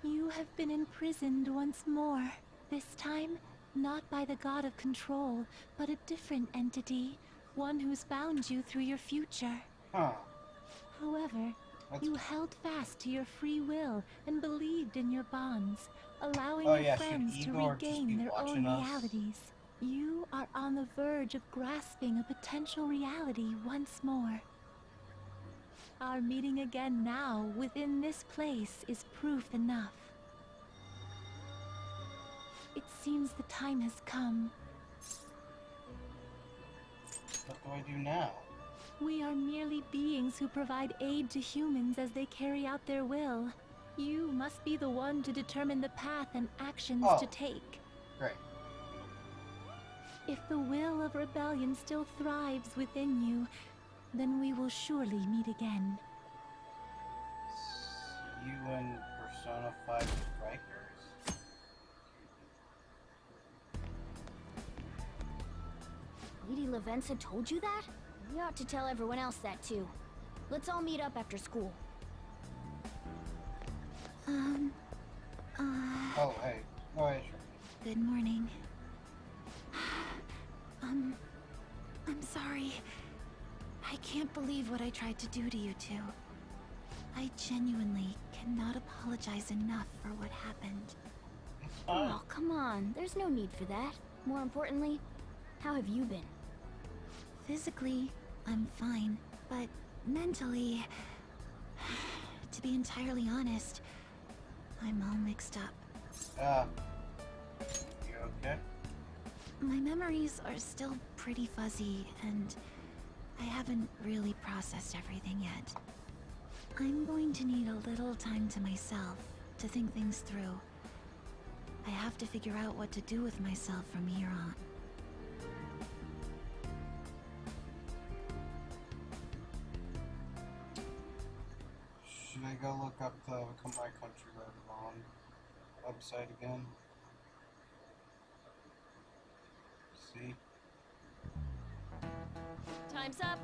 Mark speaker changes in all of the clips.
Speaker 1: You have been imprisoned once more. This time, not by the god of control, but a different entity. One who's bound you through your future.
Speaker 2: Huh.
Speaker 1: However, you held fast to your free will and believed in your bonds, allowing
Speaker 2: Oh
Speaker 1: your
Speaker 2: yeah, should
Speaker 1: friends to
Speaker 2: Igor just be
Speaker 1: regain their own
Speaker 2: watching us?
Speaker 1: realities. You are on the verge of grasping a potential reality once more. Our meeting again now, within this place, is proof enough. It seems the time has come.
Speaker 2: What do I do now?
Speaker 1: We are merely beings who provide aid to humans as they carry out their will. You must be the one to determine the path and actions to take.
Speaker 2: Great.
Speaker 1: If the will of rebellion still thrives within you, then we will surely meet again.
Speaker 2: See you in Persona 5 Strikers?
Speaker 3: Lady Lavenza told you that? We ought to tell everyone else that too. Let's all meet up after school.
Speaker 2: Oh, hey. Oh, yeah, sure.
Speaker 1: Good morning. I'm sorry. I can't believe what I tried to do to you two. I genuinely cannot apologize enough for what happened.
Speaker 3: Oh, come on. There's no need for that. More importantly, how have you been?
Speaker 1: Physically, I'm fine, but mentally, to be entirely honest, I'm all mixed up.
Speaker 2: You okay?
Speaker 1: My memories are still pretty fuzzy, and I haven't really processed everything yet. I'm going to need a little time to myself to think things through. I have to figure out what to do with myself from here on.
Speaker 2: Should I go look up the Become My Country Red Bond website again? See?
Speaker 3: Time's up.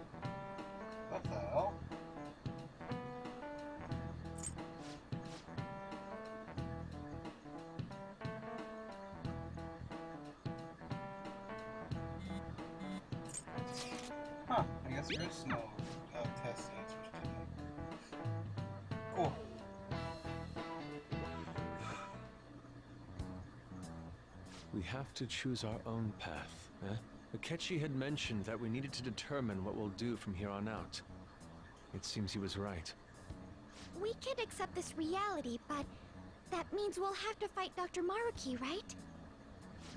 Speaker 2: What the hell? Huh, I guess there is no test answers today. Cool.
Speaker 4: We have to choose our own path, eh? Akechi had mentioned that we needed to determine what we'll do from here on out. It seems he was right.
Speaker 5: We could accept this reality, but that means we'll have to fight Dr. Maruki, right?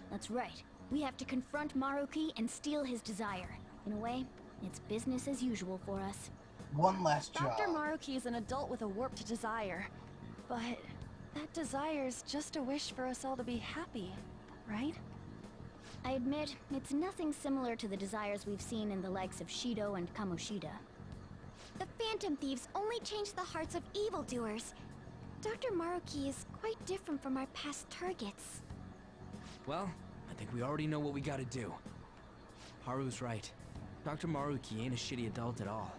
Speaker 3: That's right. We have to confront Maruki and steal his desire. In a way, it's business as usual for us.
Speaker 2: One last job.
Speaker 1: Dr. Maruki is an adult with a warped desire, but that desire's just a wish for us all to be happy, right?
Speaker 3: I admit, it's nothing similar to the desires we've seen in the likes of Shido and Kamoshida.
Speaker 5: The Phantom Thieves only change the hearts of evildoers. Dr. Maruki is quite different from our past targets.
Speaker 6: Well, I think we already know what we gotta do. Haru's right. Dr. Maruki ain't a shitty adult at all.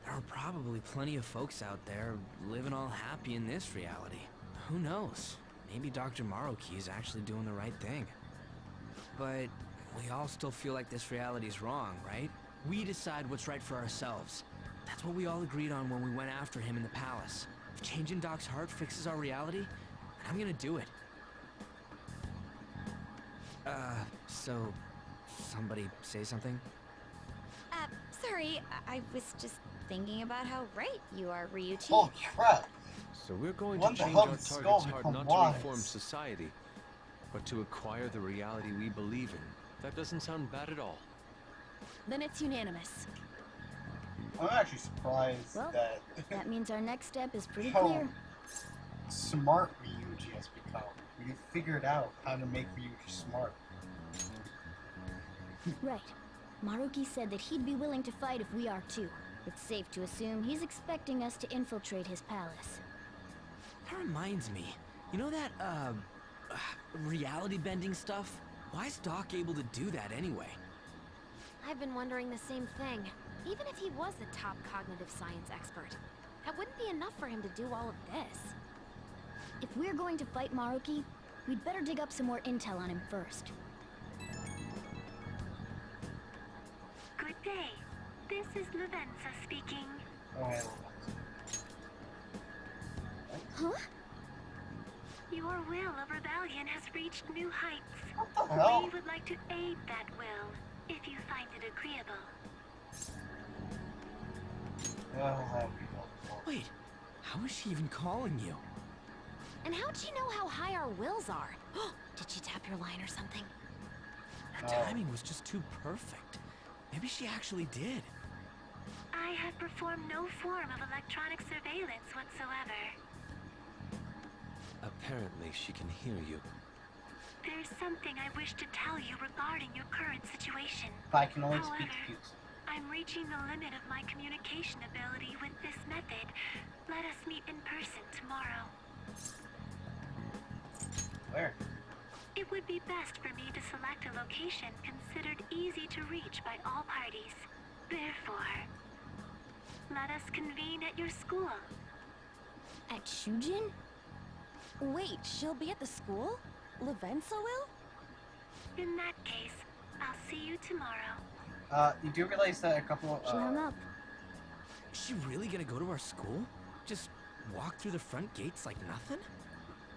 Speaker 6: There are probably plenty of folks out there living all happy in this reality. Who knows? Maybe Dr. Maruki is actually doing the right thing. But we all still feel like this reality's wrong, right? We decide what's right for ourselves. That's what we all agreed on when we went after him in the palace. If changing Doc's heart fixes our reality, I'm gonna do it. So somebody say something?
Speaker 5: Sorry, I was just thinking about how right you are, Ryuichi.
Speaker 2: Holy crap!
Speaker 4: So we're going
Speaker 2: What
Speaker 4: to
Speaker 2: the
Speaker 4: change
Speaker 2: hell
Speaker 4: our
Speaker 2: did Skull
Speaker 4: target's heart
Speaker 2: become
Speaker 4: not
Speaker 2: wise?
Speaker 4: to reform society, but to acquire the reality we believe in. That doesn't sound bad at all.
Speaker 1: Then it's unanimous.
Speaker 2: I'm actually surprised
Speaker 3: Well,
Speaker 2: that
Speaker 3: That means our next step is pretty
Speaker 2: how
Speaker 3: clear.
Speaker 2: smart Ryuji has become. We figured out how to make Ryuji smart.
Speaker 3: Right. Maruki said that he'd be willing to fight if we are too. It's safe to assume he's expecting us to infiltrate his palace.
Speaker 6: That reminds me. You know that, reality bending stuff? Why is Doc able to do that anyway?
Speaker 7: I've been wondering the same thing. Even if he was the top cognitive science expert, that wouldn't be enough for him to do all of this.
Speaker 3: If we're going to fight Maruki, we'd better dig up some more intel on him first.
Speaker 8: Good day. This is Lavenza speaking.
Speaker 2: Oh, hey,
Speaker 3: Huh?
Speaker 8: Your will of rebellion has reached new heights.
Speaker 2: what the hell?
Speaker 8: We would like to aid that will, if you find it agreeable.
Speaker 2: That'd be helpful.
Speaker 6: Wait, how is she even calling you?
Speaker 7: And how'd she know how high our wills are? Did she tap your line or something?
Speaker 6: Her
Speaker 2: Oh.
Speaker 6: timing was just too perfect. Maybe she actually did.
Speaker 8: I have performed no form of electronic surveillance whatsoever.
Speaker 4: Apparently, she can hear you.
Speaker 8: There's something I wish to tell you regarding your current situation.
Speaker 2: But I can only speak
Speaker 8: However,
Speaker 2: cute.
Speaker 8: I'm reaching the limit of my communication ability with this method. Let us meet in person tomorrow.
Speaker 2: Where?
Speaker 8: It would be best for me to select a location considered easy to reach by all parties. Therefore, let us convene at your school.
Speaker 3: At Shujin?
Speaker 7: Wait, she'll be at the school? Lavenza will?
Speaker 8: In that case, I'll see you tomorrow.
Speaker 2: You do realize that a couple
Speaker 3: She hung up.
Speaker 6: Is she really gonna go to our school? Just walk through the front gates like nothing?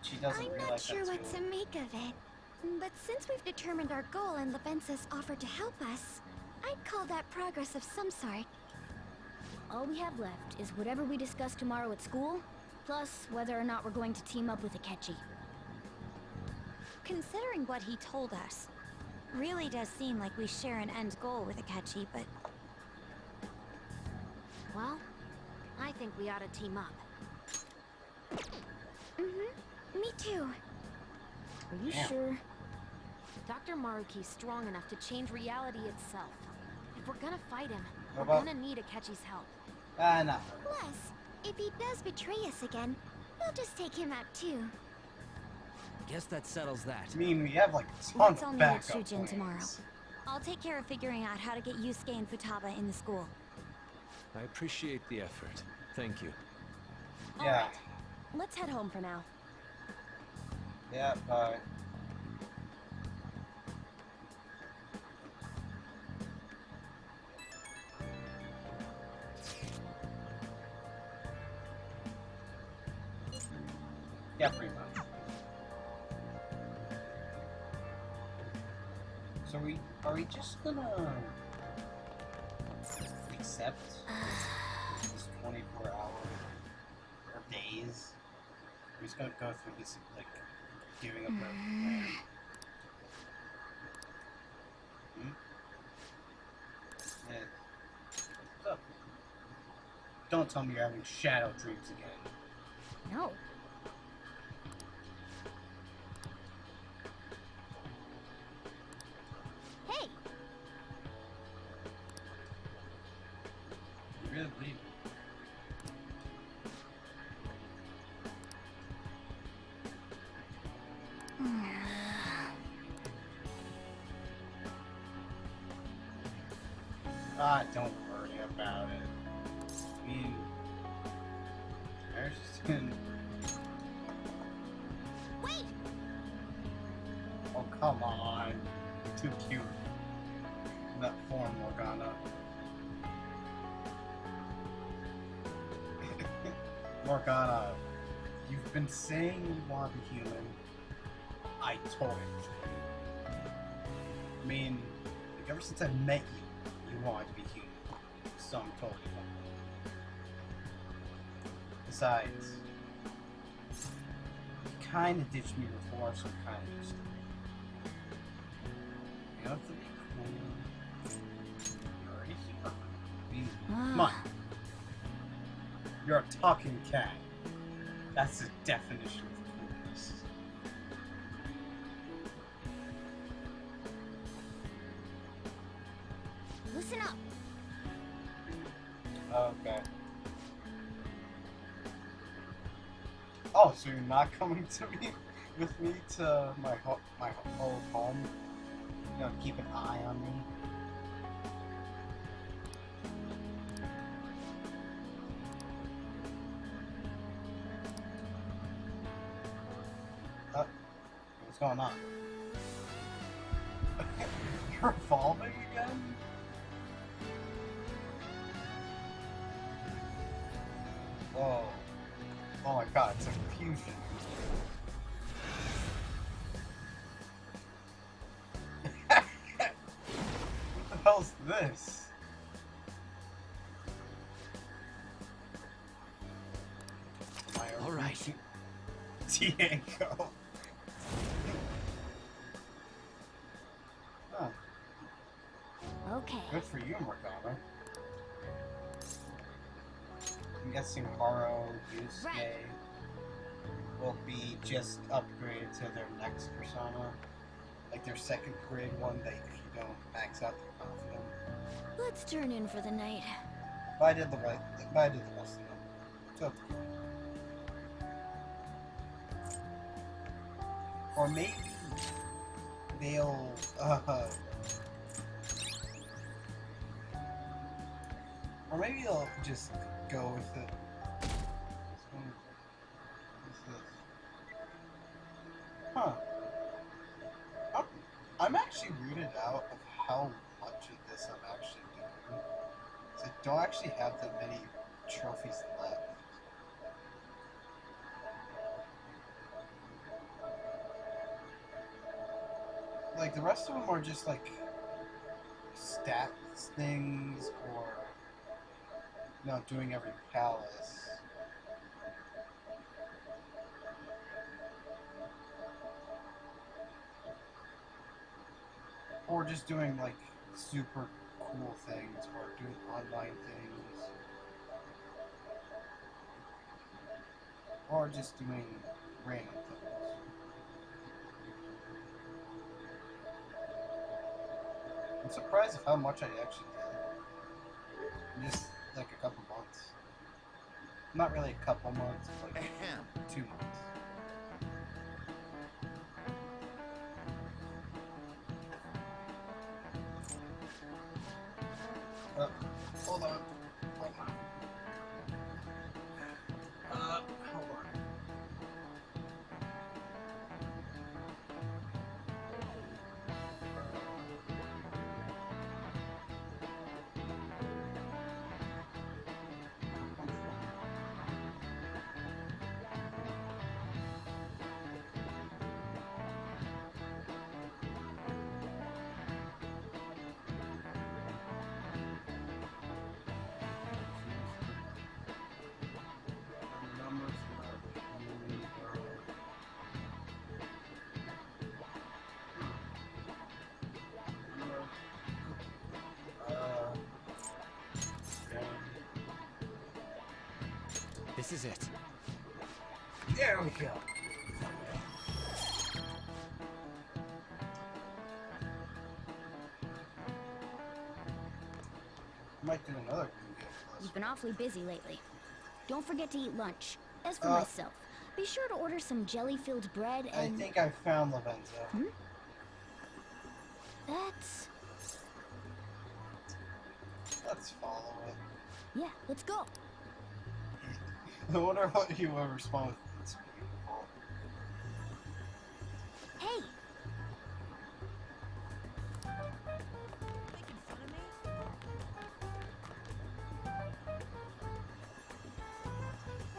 Speaker 2: she doesn't
Speaker 5: I'm
Speaker 2: realize
Speaker 5: not sure
Speaker 2: that
Speaker 5: what to
Speaker 2: too.
Speaker 5: make of it. But since we've determined our goal and Lavenza's offered to help us, I'd call that progress of some sort.
Speaker 3: All we have left is whatever we discuss tomorrow at school, plus whether or not we're going to team up with Akechi.
Speaker 5: Considering what he told us, really does seem like we share an end goal with Akechi, but
Speaker 7: Well, I think we ought to team up.
Speaker 5: me too.
Speaker 3: Are you
Speaker 2: Damn.
Speaker 3: sure?
Speaker 7: Dr. Maruki's strong enough to change reality itself. If we're gonna fight him,
Speaker 2: What
Speaker 7: we're
Speaker 2: about-
Speaker 7: gonna need Akechi's help.
Speaker 2: Nah.
Speaker 5: Plus, if he does betray us again, we'll just take him out too.
Speaker 6: Guess that settles that.
Speaker 2: I mean, we have like a ton
Speaker 5: Let's all
Speaker 2: of
Speaker 5: meet at
Speaker 2: backup
Speaker 5: Shujin
Speaker 2: plans.
Speaker 5: tomorrow. I'll take care of figuring out how to get Yusuke and Futaba in the school.
Speaker 4: I appreciate the effort. Thank you.
Speaker 2: Yeah.
Speaker 7: Let's head home for now.
Speaker 2: Yeah, bye. Yeah, pretty much. So are we just gonna accept this 24 hour or days? We're just gonna go through this like giving up our plan. Yeah. What's up? Don't tell me you're having shadow dreams again.
Speaker 3: No.
Speaker 5: Hey,
Speaker 2: You really believe it? Don't worry about it. I mean, there's just been...
Speaker 5: wait!
Speaker 2: Oh, come on. Too cute. That form, Morgana. Morgana, you've been saying you want to be human. I told it. I mean, like, ever since I met you, you wanted to be human. So I'm totally fine. Besides, you kind of ditched me before, so I'm kind of used to it. You have to be cool. You're already here. I mean, come on. You're a talking cat. That's the definition of coolness.
Speaker 5: Listen up.
Speaker 2: Okay. Oh, so you're not coming to me with me to my old home? You know, keep an eye on me. What's going on? You're evolving again? Whoa. Oh my god, it's a fusion. What the hell's this?
Speaker 6: All right.
Speaker 2: Diego. Huh.
Speaker 3: Okay.
Speaker 2: Good for you, Morgana. I'm guessing Haro, Yusuke
Speaker 3: Right.
Speaker 2: will be just upgraded to their next persona. Like their second grade one that if you don't max out their confidence.
Speaker 3: Let's turn in for the night.
Speaker 2: But I did the rest of them. So, or maybe they'll or maybe they'll just go with it. What's this? Huh. I'm actually weirded out of how much of this I'm actually doing. So I don't actually have that many trophies left. Like the rest of them are just like stats things or doing every palace. Or just doing like super cool things or doing online things. Or just doing random things. I'm surprised of how much I actually did. Just like a couple months. Not really a couple months, but like 2 months. Hold on. Hold on. Hold on.
Speaker 6: This is it.
Speaker 2: There we go. Might do another Google Plus.
Speaker 3: You've been awfully busy lately. Don't forget to eat lunch. As for
Speaker 2: Uh,
Speaker 3: myself, be sure to order some jelly-filled bread
Speaker 2: I
Speaker 3: and...
Speaker 2: think I found Lavenza.
Speaker 3: Hmm? That's...
Speaker 2: Let's follow it.
Speaker 3: Yeah, let's go.
Speaker 2: I wonder what he will respond with. It's beautiful.
Speaker 3: Hey!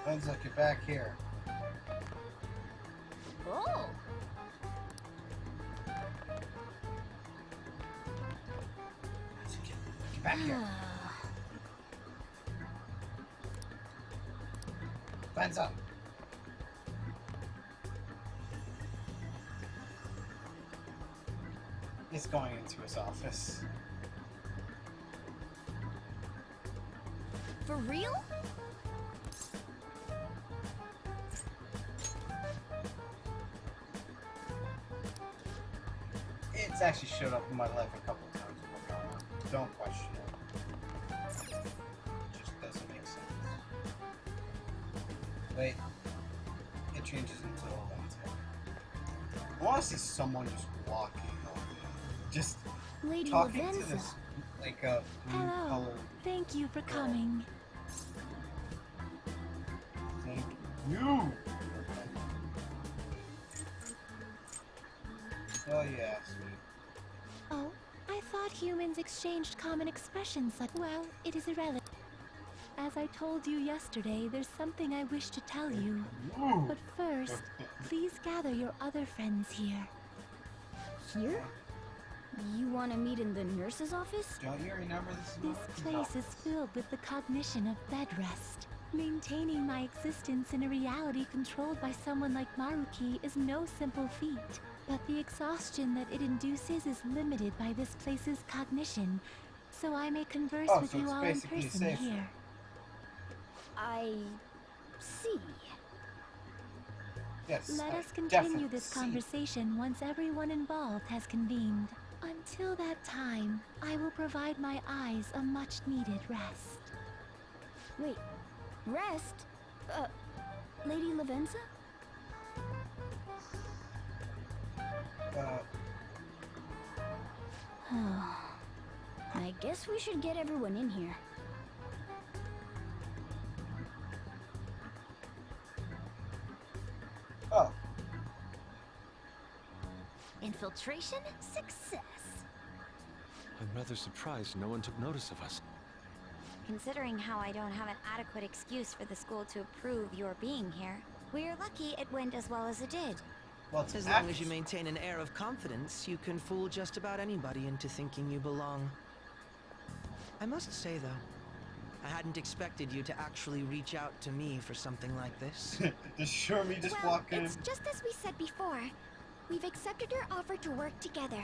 Speaker 2: Lavenza, get back here.
Speaker 3: Oh!
Speaker 2: Get back here. Lavenza. He's going into his office.
Speaker 3: For real?
Speaker 2: It's actually showed up in my life a couple times. Don't question it. It just doesn't make sense. Wait. It changes into Lavenza. I want to see someone just walking over there. Just
Speaker 3: Lady
Speaker 2: talking
Speaker 3: Lavenza.
Speaker 2: to this, like a blue
Speaker 1: Hello.
Speaker 2: colored.
Speaker 1: Thank you for coming.
Speaker 2: Thank you. Oh yeah, sweet.
Speaker 1: Oh, I thought humans exchanged common expressions such. Well, it is irrelevant. As I told you yesterday, there's something I wish to tell you.
Speaker 2: Ooh.
Speaker 1: But first, please gather your other friends here.
Speaker 3: Here? You want to meet in the nurse's office?
Speaker 2: Don't you remember this?
Speaker 1: This place is filled with the cognition of bed rest. Maintaining my existence in a reality controlled by someone like Maruki is no simple feat. But the exhaustion that it induces is limited by this place's cognition, so I may converse with
Speaker 2: so
Speaker 1: you
Speaker 2: it's
Speaker 1: all in
Speaker 2: basically
Speaker 1: person
Speaker 2: safer.
Speaker 1: here.
Speaker 3: I see.
Speaker 2: Yes.
Speaker 1: Let
Speaker 2: I
Speaker 1: us continue
Speaker 2: definitely
Speaker 1: this
Speaker 2: see.
Speaker 1: conversation once everyone involved has convened. Until that time, I will provide my eyes a much-needed rest.
Speaker 3: Wait, rest? Lady Lavenza? I guess we should get everyone in here.
Speaker 2: Oh,
Speaker 5: Infiltration success.
Speaker 4: I'm rather surprised no one took notice of us.
Speaker 5: Considering how I don't have an adequate excuse for the school to approve your being here, we're lucky it went as well as it did.
Speaker 2: well, it's
Speaker 6: As long as you maintain an air of confidence, you can fool just about anybody into thinking you belong. I must say, though, I hadn't expected you to actually reach out to me for something like this.
Speaker 2: Just sure me just
Speaker 5: Well,
Speaker 2: walk in.
Speaker 5: it's just as we said before. We've accepted your offer to work together.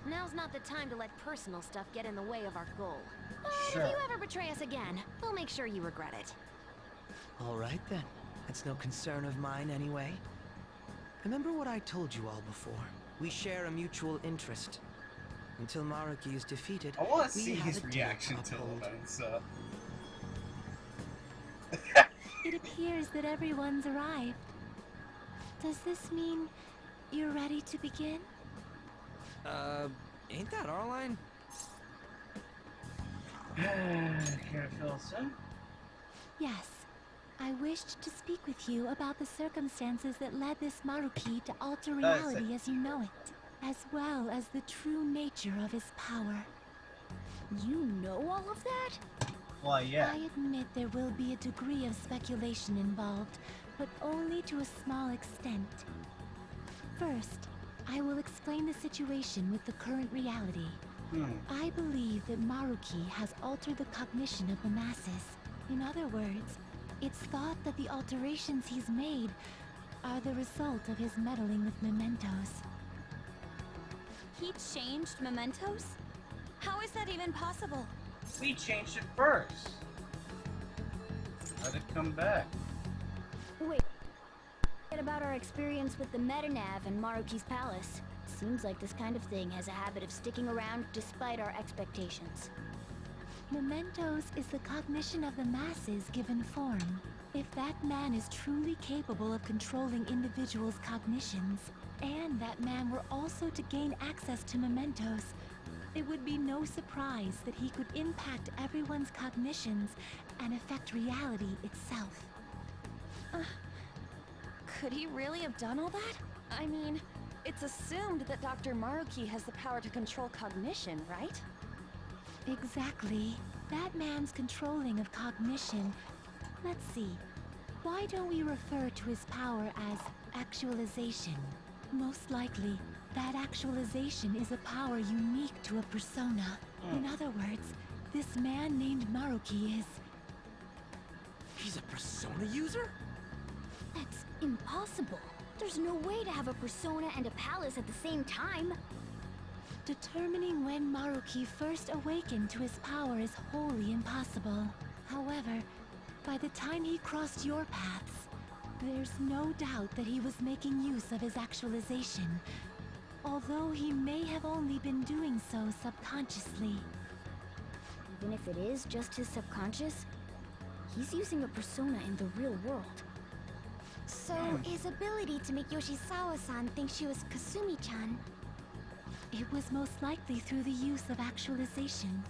Speaker 7: Now's not the time to let personal stuff get in the way of our goal. But
Speaker 2: Sure.
Speaker 7: if you ever betray us again, we'll make sure you regret it.
Speaker 6: All right, then. That's no concern of mine, anyway. Remember what I told you all before. We share a mutual interest. Until Maruki is defeated,
Speaker 2: I want to
Speaker 6: we
Speaker 2: see
Speaker 6: have
Speaker 2: his
Speaker 6: a deal
Speaker 2: reaction to
Speaker 6: uphold.
Speaker 2: Lavenza.
Speaker 1: It appears that everyone's arrived. Does this mean you're ready to begin?
Speaker 6: Ain't that our line?
Speaker 2: Care to fill us in?
Speaker 1: Yes. I wished to speak with you about the circumstances that led this Maruki to alter reality as you know it, as well as the true nature of his power.
Speaker 3: You know all of that?
Speaker 2: Why, yeah.
Speaker 1: I admit there will be a degree of speculation involved, but only to a small extent. First, I will explain the situation with the current reality. I believe that Maruki has altered the cognition of the masses. In other words, it's thought that the alterations he's made are the result of his meddling with mementos.
Speaker 3: He changed mementos? How is that even possible?
Speaker 2: We changed it first. Let it come back.
Speaker 3: Wait. What about our experience with the Metanav and Maruki's palace? Seems like this kind of thing has a habit of sticking around despite our expectations.
Speaker 1: Mementos is the cognition of the masses given form. If that man is truly capable of controlling individuals' cognitions, and that man were also to gain access to mementos, it would be no surprise that he could impact everyone's cognitions and affect reality itself.
Speaker 9: Could he really have done all that? I mean, it's assumed that Dr. Maruki has the power to control cognition, right?
Speaker 1: Exactly. That man's controlling of cognition. Let's see. Why don't we refer to his power as actualization? Most likely, that actualization is a power unique to a persona. In other words, this man named Maruki is...
Speaker 6: He's a persona user?
Speaker 3: That's impossible. There's no way to have a persona and a palace at the same time.
Speaker 1: Determining when Maruki first awakened to his power is wholly impossible. However, by the time he crossed your paths, there's no doubt that he was making use of his actualization, although he may have only been doing so subconsciously.
Speaker 3: Even if it is just his subconscious, he's using a persona in the real world.
Speaker 5: So, his ability to make Yoshizawa-san think she was Kasumi-chan.
Speaker 1: It was most likely through the use of actualization.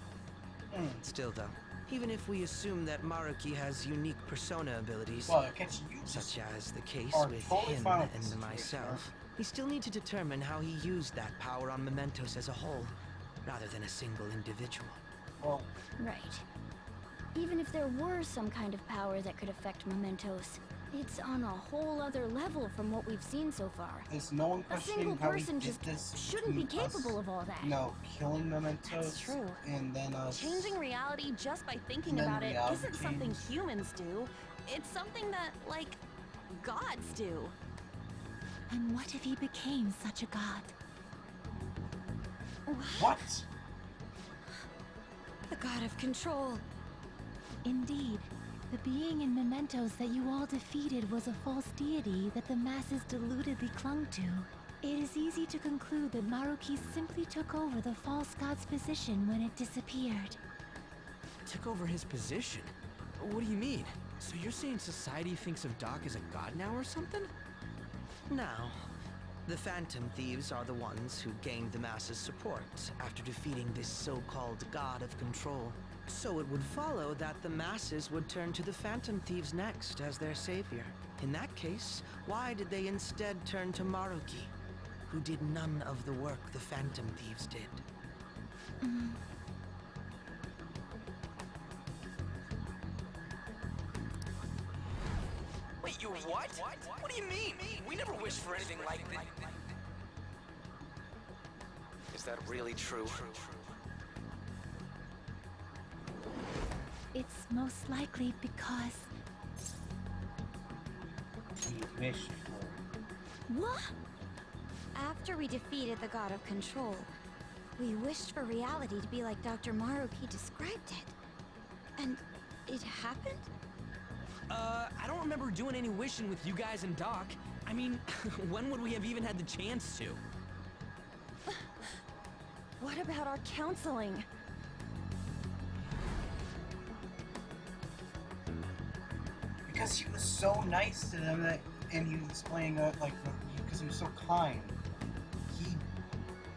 Speaker 6: Still, though, even if we assume that Maruki has unique persona abilities,
Speaker 2: Well, it gets you
Speaker 6: such as the case
Speaker 2: are
Speaker 6: with
Speaker 2: totally
Speaker 6: him
Speaker 2: fine with this
Speaker 6: and
Speaker 2: situation,
Speaker 6: myself, We still need to determine how he used that power on Mementos as a whole, rather than a single individual.
Speaker 2: Well,
Speaker 3: Right. Even if there were some kind of power that could affect Mementos, it's on a whole other level from what we've seen so far.
Speaker 2: is no one
Speaker 3: A single
Speaker 2: questioning how he
Speaker 3: person
Speaker 2: did
Speaker 3: just
Speaker 2: this?
Speaker 3: shouldn't be
Speaker 2: between us,
Speaker 3: capable of all that.
Speaker 2: No, killing Mementos.
Speaker 9: That's true.
Speaker 2: And then us.
Speaker 9: Changing reality just by thinking
Speaker 2: And then
Speaker 9: about it
Speaker 2: reality
Speaker 9: isn't something
Speaker 2: changes.
Speaker 9: humans do. It's something that, like, gods do.
Speaker 1: And what if he became such a god?
Speaker 2: What?
Speaker 3: The god of control.
Speaker 1: Indeed, the being in Mementos that you all defeated was a false deity that the masses deludedly clung to. It is easy to conclude that Marukis simply took over the false god's position when it disappeared.
Speaker 6: Took over his position? What do you mean? So you're saying society thinks of Doc as a god now or something?
Speaker 10: Now, the Phantom Thieves are the ones who gained the masses' support after defeating this so-called God of Control. So it would follow that the masses would turn to the Phantom Thieves next as their savior. In that case, why did they instead turn to Maruki, who did none of the work the Phantom Thieves did?
Speaker 6: Wait, you what? What do you mean? We never wished for anything like this. Is that really true?
Speaker 1: It's most likely because...
Speaker 2: He wished for.
Speaker 3: What?
Speaker 5: After we defeated the god of control, we wished for reality to be like Dr. Maruki described it. And it happened?
Speaker 6: I don't remember doing any wishing with you guys and Doc. I mean, when would we have even had the chance to?
Speaker 9: What about our counseling?
Speaker 2: Because he was so nice to them that, and he was explaining because he was so kind, he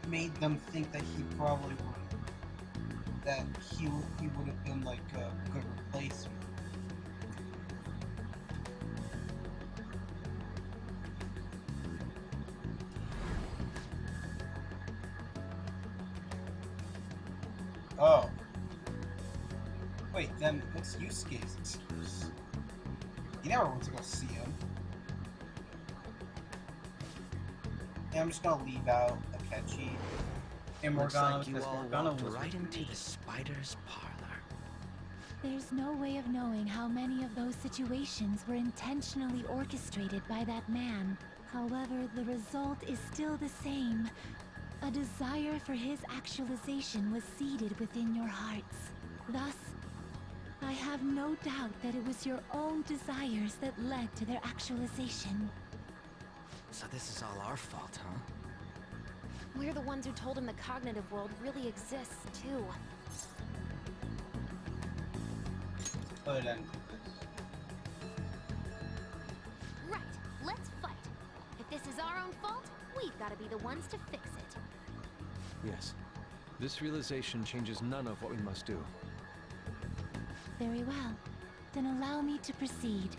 Speaker 2: made them think that he probably would, that he would have been like a good replacement. Oh. Wait, then what's Yusuke's excuse? He never went to go see him. Yeah, I'm just gonna leave out Akechi and
Speaker 10: Looks
Speaker 2: Morgana
Speaker 10: like you
Speaker 2: because
Speaker 10: all
Speaker 2: Morgana
Speaker 10: walked
Speaker 2: was
Speaker 10: right
Speaker 2: with
Speaker 10: into
Speaker 2: me.
Speaker 10: the spider's parlor.
Speaker 1: There's no way of knowing how many of those situations were intentionally orchestrated by that man. However, the result is still the same. A desire for his actualization was seeded within your hearts. Thus, I have no doubt that it was your own desires that led to their actualization.
Speaker 6: So this is all our fault, huh?
Speaker 7: We're the ones who told him the cognitive world really exists, too.
Speaker 2: Put an end to
Speaker 7: Right, let's fight. If this is our own fault, we've got to be the ones to fix it.
Speaker 4: Yes. This realization changes none of what we must do.
Speaker 1: Very well. Then allow me to proceed.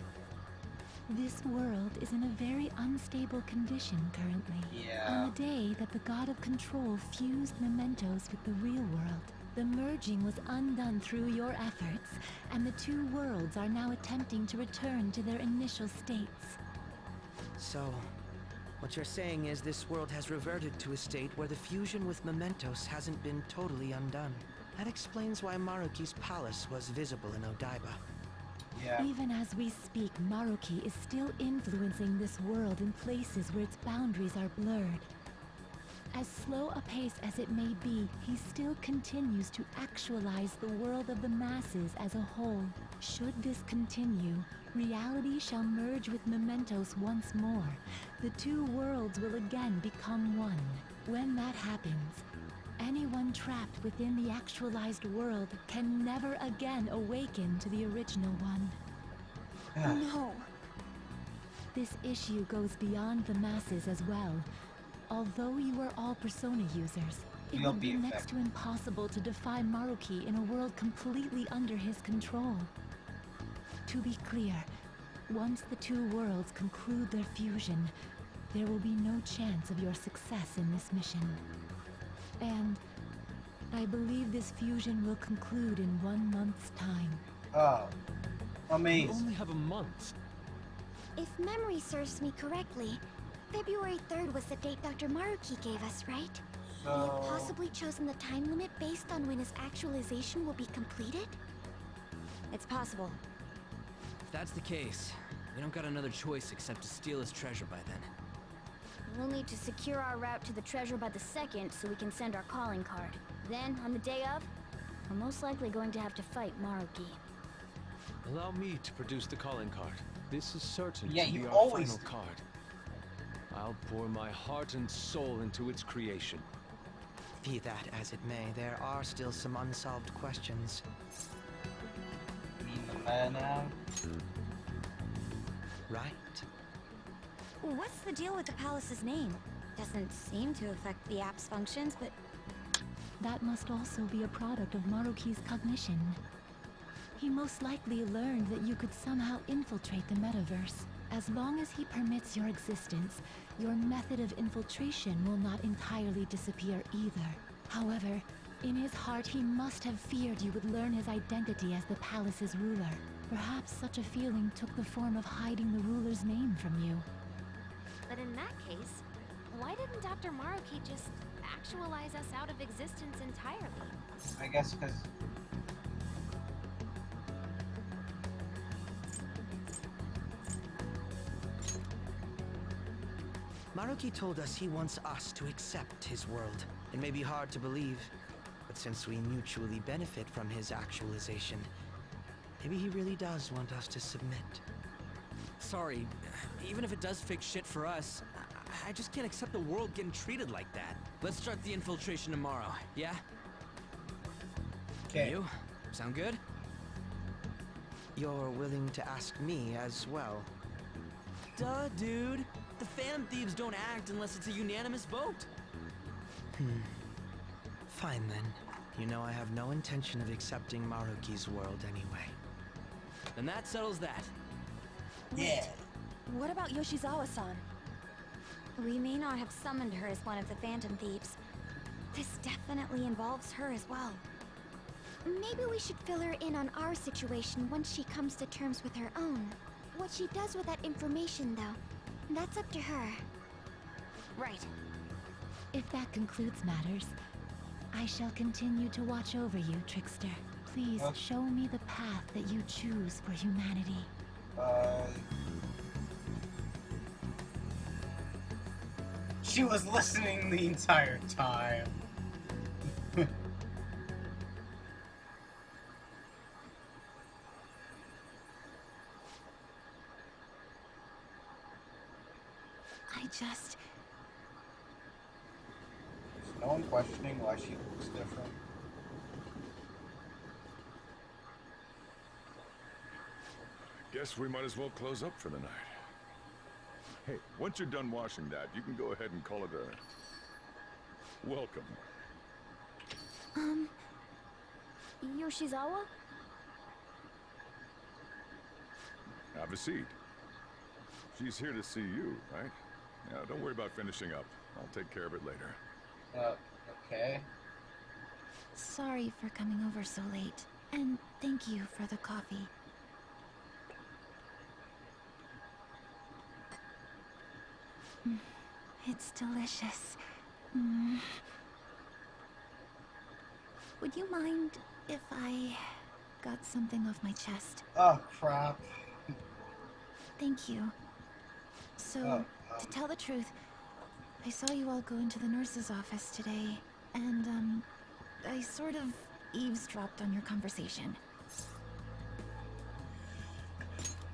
Speaker 1: This world is in a very unstable condition currently.
Speaker 2: Yeah.
Speaker 1: On the day that the God of Control fused Mementos with the real world, the merging was undone through your efforts, and the two worlds are now attempting to return to their initial states.
Speaker 10: So, what you're saying is this world has reverted to a state where the fusion with Mementos hasn't been totally undone. That explains why Maruki's palace was visible in Odaiba.
Speaker 2: Yeah.
Speaker 1: Even as we speak, Maruki is still influencing this world in places where its boundaries are blurred. As slow a pace as it may be, he still continues to actualize the world of the masses as a whole. Should this continue, reality shall merge with Mementos once more. The two worlds will again become one. When that happens, anyone trapped within the actualized world can never again awaken to the original one.
Speaker 9: No.
Speaker 1: This issue goes beyond the masses as well. Although you are all Persona users, it
Speaker 2: You'll
Speaker 1: would be
Speaker 2: be
Speaker 1: next
Speaker 2: affected.
Speaker 1: to impossible to defy Maruki in a world completely under his control. To be clear, once the two worlds conclude their fusion, there will be no chance of your success in this mission. And I believe this fusion will conclude in 1 month's time.
Speaker 2: Oh,
Speaker 4: We
Speaker 2: amazing.
Speaker 4: only have a month.
Speaker 3: If memory serves me correctly, February 3rd was the date Dr. Maruki gave us, right? May have
Speaker 2: So,
Speaker 3: possibly chosen the time limit based on when his actualization will be completed?
Speaker 5: It's possible.
Speaker 6: If that's the case, we don't got another choice except to steal his treasure by then.
Speaker 3: We'll need to secure our route to the treasure by the 2nd so we can send our calling card. Then, on the day of, we're most likely going to have to fight Maruki.
Speaker 4: Allow me to produce the calling card. This is certain
Speaker 2: Yeah,
Speaker 4: to be
Speaker 2: you
Speaker 4: our
Speaker 2: always
Speaker 4: final
Speaker 2: do.
Speaker 4: card. I'll pour my heart and soul into its creation.
Speaker 10: Be that as it may, there are still some unsolved questions.
Speaker 2: you mean the meta now?
Speaker 10: Right.
Speaker 5: What's the deal with the palace's name? Doesn't seem to affect the app's functions, but
Speaker 1: That must also be a product of Maruki's cognition. He most likely learned that you could somehow infiltrate the metaverse. As long as he permits your existence, your method of infiltration will not entirely disappear either. However, in his heart he must have feared you would learn his identity as the palace's ruler. Perhaps such a feeling took the form of hiding the ruler's name from you.
Speaker 7: But in that case, why didn't Dr. Maruki just actualize us out of existence entirely?
Speaker 2: I guess because
Speaker 10: Maruki told us he wants us to accept his world. It may be hard to believe, but since we mutually benefit from his actualization, maybe he really does want us to submit.
Speaker 6: Sorry, even if it does fix shit for us, I just can't accept the world getting treated like that. Let's start the infiltration tomorrow, yeah?
Speaker 2: okay.
Speaker 6: You? Sound good?
Speaker 10: You're willing to ask me as well.
Speaker 6: Duh, dude. The fan thieves don't act unless it's a unanimous vote.
Speaker 10: Fine then. You know I have no intention of accepting Maruki's world anyway.
Speaker 6: Then that settles that.
Speaker 2: Yeah.
Speaker 9: What about Yoshizawa-san?
Speaker 5: we may not have summoned her as one of the Phantom Thieves. This definitely involves her as well.
Speaker 3: Maybe we should fill her in on our situation once she comes to terms with her own. What she does with that information, though, that's up to her.
Speaker 5: Right.
Speaker 1: If that concludes matters, I shall continue to watch over you, Trickster. Please show me the path that you choose for humanity.
Speaker 2: She was listening the entire time.
Speaker 1: There's
Speaker 2: no one questioning why she looks different.
Speaker 11: Guess we might as well close up for the night. Hey, once you're done washing that, you can go ahead and call it a welcome.
Speaker 3: Yoshizawa?
Speaker 11: Have a seat. She's here to see you, right? Yeah, don't worry about finishing up. I'll take care of it later.
Speaker 2: Okay.
Speaker 1: Sorry for coming over so late, and thank you for the coffee. It's delicious. Would you mind if I got something off my chest?
Speaker 2: Oh, crap.
Speaker 1: Thank you. So, to tell the truth, I saw you all go into the nurse's office today, and, I sort of eavesdropped on your conversation.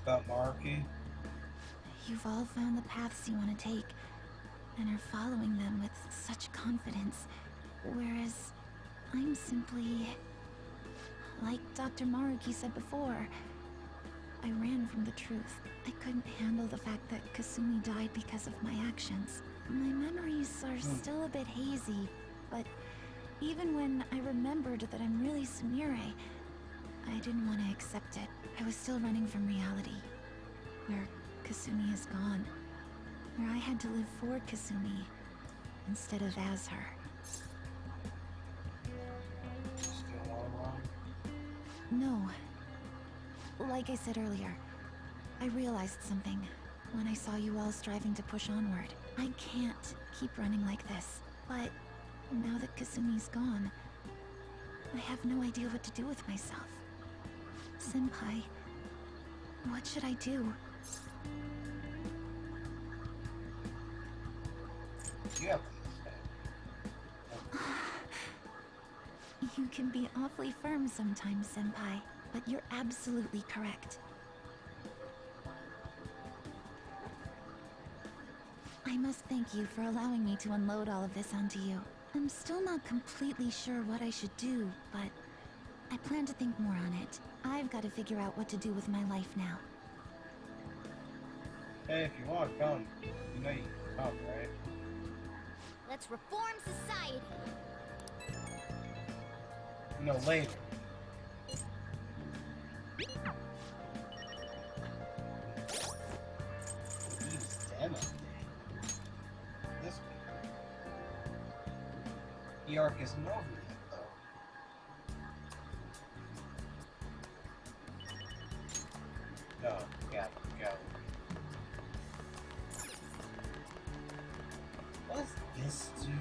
Speaker 2: About Maruki?
Speaker 1: You've all found the paths you want to take, and are following them with such confidence, whereas I'm simply... like Dr. Maruki said before, I ran from the truth. I couldn't handle the fact that Kasumi died because of my actions. My memories are still a bit hazy, but even when I remembered that I'm really Sumire, I didn't want to accept it. I was still running from reality, where Kasumi is gone. where I had to live for Kasumi instead of as her.
Speaker 2: Still all wrong.
Speaker 1: No. Like I said earlier, I realized something when I saw you all striving to push onward. I can't keep running like this, but now that Kasumi's gone, I have no idea what to do with myself. Senpai, what should I do?
Speaker 2: You have
Speaker 1: You can be awfully firm sometimes, Senpai, but you're absolutely correct. I must thank you for allowing me to unload all of this onto you. I'm still not completely sure what I should do, but I plan to think more on it. I've got to figure out what to do with my life now.
Speaker 2: Hey, if you want to come, you know you can come, right?
Speaker 3: Let's reform society.
Speaker 2: You know, later. These demo day. This week. The arc isn't over yet, though. No, yeah, go. What does this do?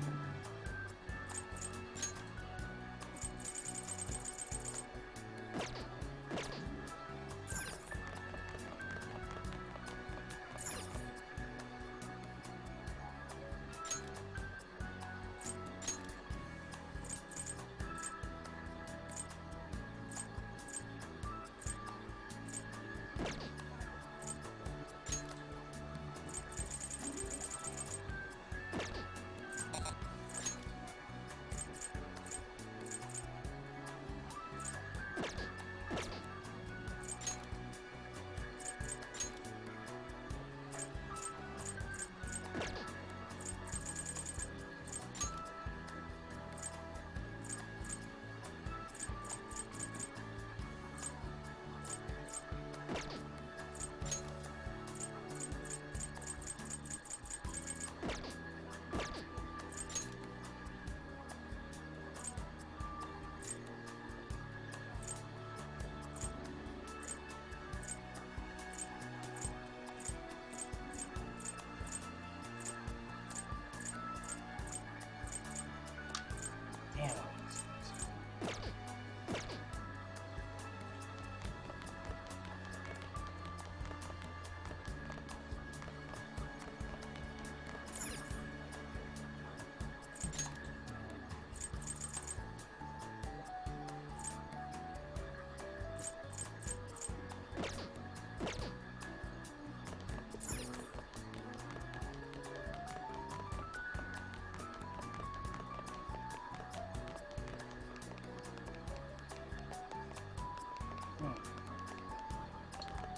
Speaker 2: Damn it.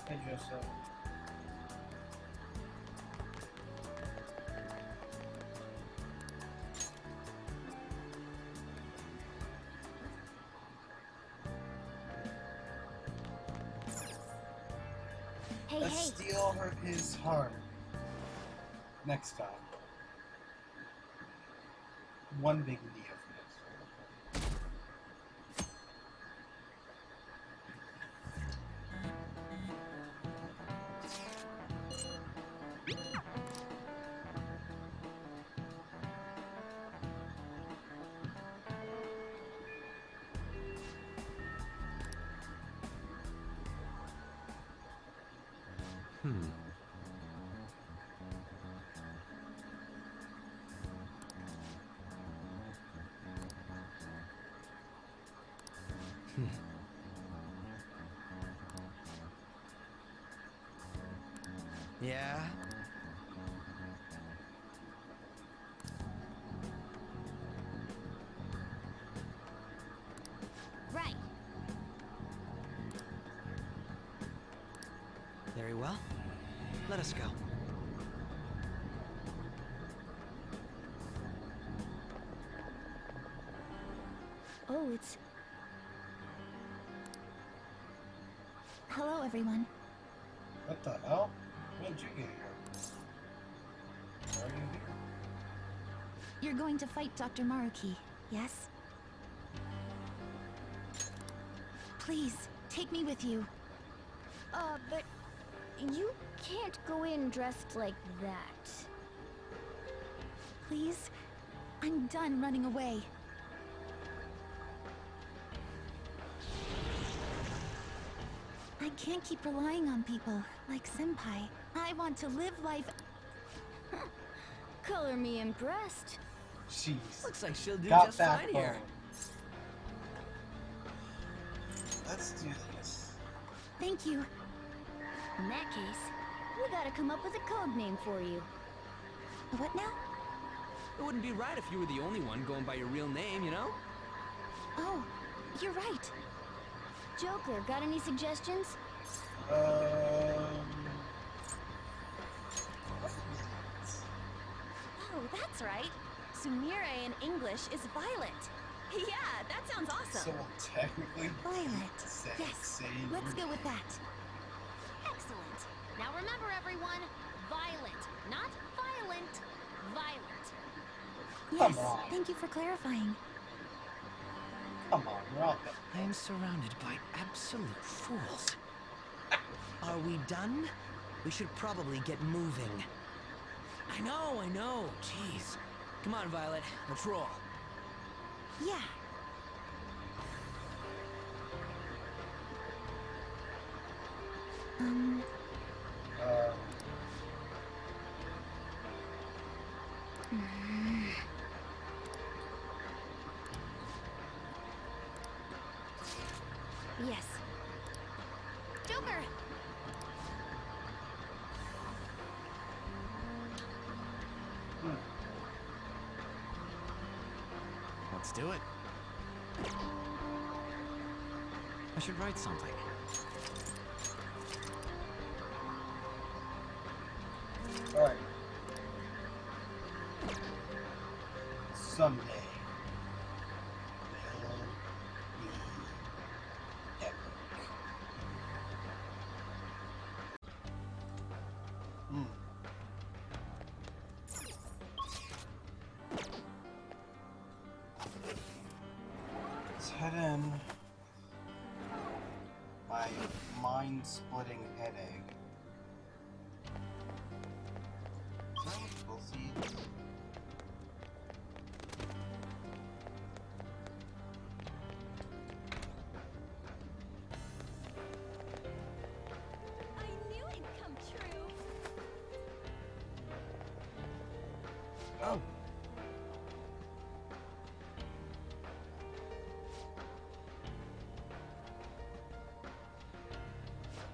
Speaker 2: Hey, Joseph.
Speaker 3: Hey,
Speaker 2: Let's
Speaker 3: hey.
Speaker 2: steal his heart. Next time. One big deal for this.
Speaker 10: Yeah?
Speaker 3: Right.
Speaker 10: Very well. Let us go.
Speaker 1: Oh, it's... Hello, everyone.
Speaker 2: What the hell? When did you get here?
Speaker 1: You're going to fight Dr. Maruki, yes? Please, take me with you.
Speaker 3: But you can't go in dressed like that.
Speaker 1: Please? I'm done running away. I can't keep relying on people, like Senpai. I want to live life.
Speaker 3: Color me impressed.
Speaker 2: Jeez.
Speaker 6: Looks like she'll do
Speaker 2: Got
Speaker 6: just
Speaker 2: that
Speaker 6: fine here.
Speaker 2: Let's do this.
Speaker 1: Thank you.
Speaker 3: In that case, we gotta come up with a code name for you.
Speaker 1: What now?
Speaker 6: It wouldn't be right if you were the only one going by your real name, you know?
Speaker 1: Oh, you're right.
Speaker 3: Joker, got any suggestions?
Speaker 9: Oh, that's right. Sumire in English is violet. Yeah, that sounds awesome.
Speaker 2: So technically,
Speaker 1: Violet.
Speaker 2: say,
Speaker 1: Yes,
Speaker 2: say
Speaker 1: let's go with that.
Speaker 7: Excellent. Now remember, everyone, violet, not violent, violet.
Speaker 1: Yes,
Speaker 2: on.
Speaker 1: thank you for clarifying.
Speaker 2: Come on, we're all good.
Speaker 10: I am surrounded by absolute fools. Are we done? We should probably get moving.
Speaker 6: I know. Jeez. Come on, Violet. Let's roll.
Speaker 1: Yeah.
Speaker 7: Yes. Joker!
Speaker 12: Let's do it. I should write something.
Speaker 2: Alright. Someday. They'll be epic. Let's head in. My mind-splitting headache. Is that what seeds?
Speaker 9: I knew it'd come true.
Speaker 2: Oh.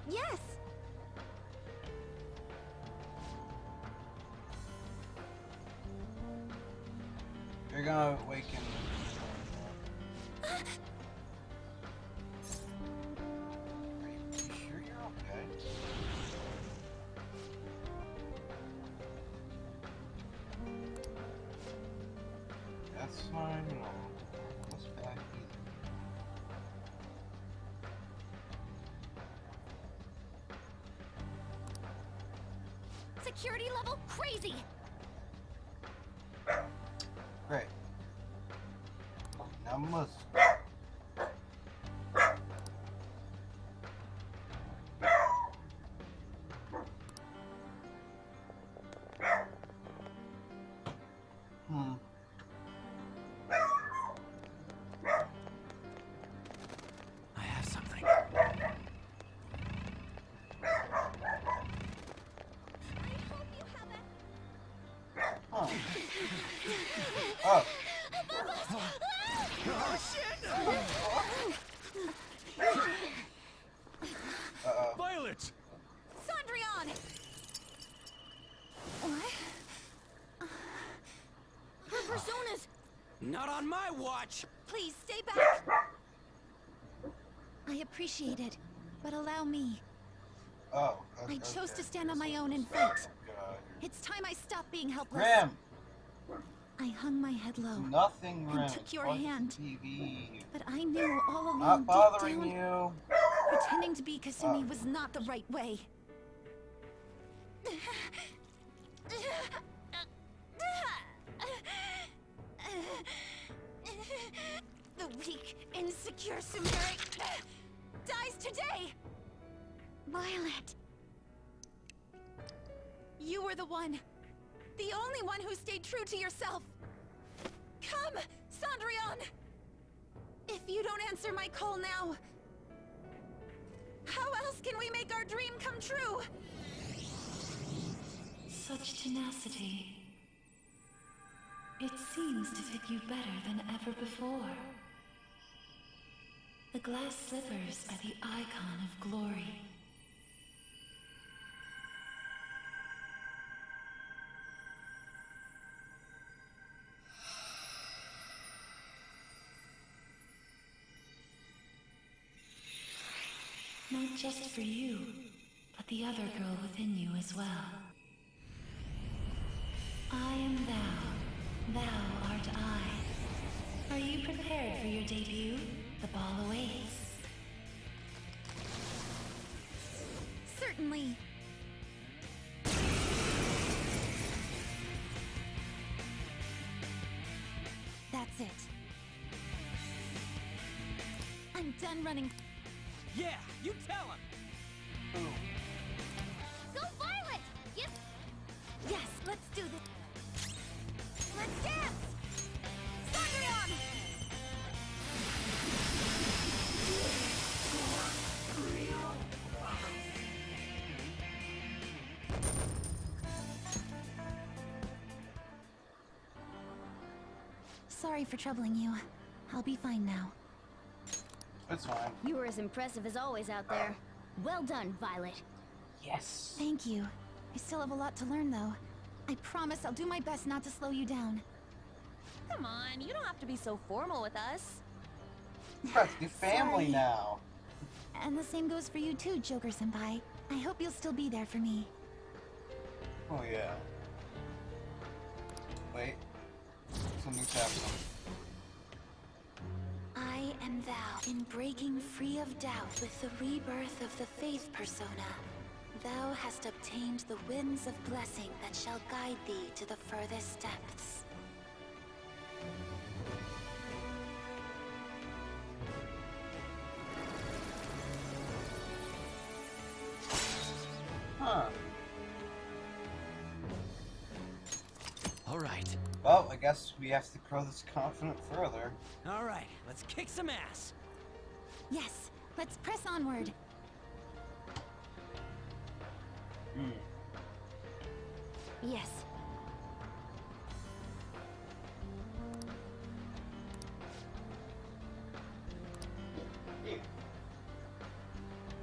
Speaker 1: Yes!
Speaker 2: You're gonna awaken. Are you sure you're okay? That's fine. No. What's back either?
Speaker 7: Security level crazy!
Speaker 2: Great. Now must.
Speaker 12: I have something.
Speaker 2: Huh. Oh. Uh-oh.
Speaker 4: Violet!
Speaker 9: Sondrian!
Speaker 1: What?
Speaker 3: Her personas!
Speaker 6: Not on my watch!
Speaker 1: Please, stay back! I appreciate it, but allow me.
Speaker 2: Oh.
Speaker 1: I
Speaker 2: Okay.
Speaker 1: chose to stand on my own and fight.
Speaker 2: God.
Speaker 1: It's time I stop being helpless.
Speaker 2: Graham!
Speaker 1: I hung my head low,
Speaker 2: Nothing,
Speaker 1: and
Speaker 2: Graham.
Speaker 1: took your
Speaker 2: Watch
Speaker 1: hand.
Speaker 2: TV.
Speaker 1: but I knew all along
Speaker 2: Not
Speaker 1: deep
Speaker 2: bothering
Speaker 1: down,
Speaker 2: you.
Speaker 1: pretending to be Kasumi was not the right way.
Speaker 9: weak, insecure Sumeri dies today!
Speaker 5: Violet!
Speaker 9: You were the one. The only one who stayed true to yourself. Come, Cendrillon! If you don't answer my call now, how else can we make our dream come true?
Speaker 1: Such tenacity. It seems to fit you better than ever before. The glass slippers are the icon of glory. Not just for you, but the other girl within you as well. I am thou, thou art I. Are you prepared for your debut? The ball awaits.
Speaker 5: Certainly. That's it. I'm done running.
Speaker 6: Yeah, you tell him!
Speaker 3: Go Violet! Yes!
Speaker 5: Yes, let's do this.
Speaker 3: Let's dance! Cendrillon!
Speaker 1: Sorry for troubling you. I'll be fine now.
Speaker 2: It's fine.
Speaker 3: You were as impressive as always out there. Well done, Violet.
Speaker 2: Yes.
Speaker 1: Thank you. I still have a lot to learn, though. I promise I'll do my best not to slow you down.
Speaker 9: Come on, you don't have to be so formal with us.
Speaker 2: We're about to do family
Speaker 1: Sorry.
Speaker 2: now.
Speaker 1: And the same goes for you too, Joker-senpai. I hope you'll still be there for me.
Speaker 2: Oh yeah. Wait. Something's happening.
Speaker 1: I am thou, in breaking free of doubt with the rebirth of the faith persona. Thou hast obtained the winds of blessing that shall guide thee to the furthest depths.
Speaker 2: Huh.
Speaker 12: All right.
Speaker 2: Well, I guess we have to grow this confident further.
Speaker 6: All right, let's kick some ass.
Speaker 1: Yes, let's press onward.
Speaker 3: Yes.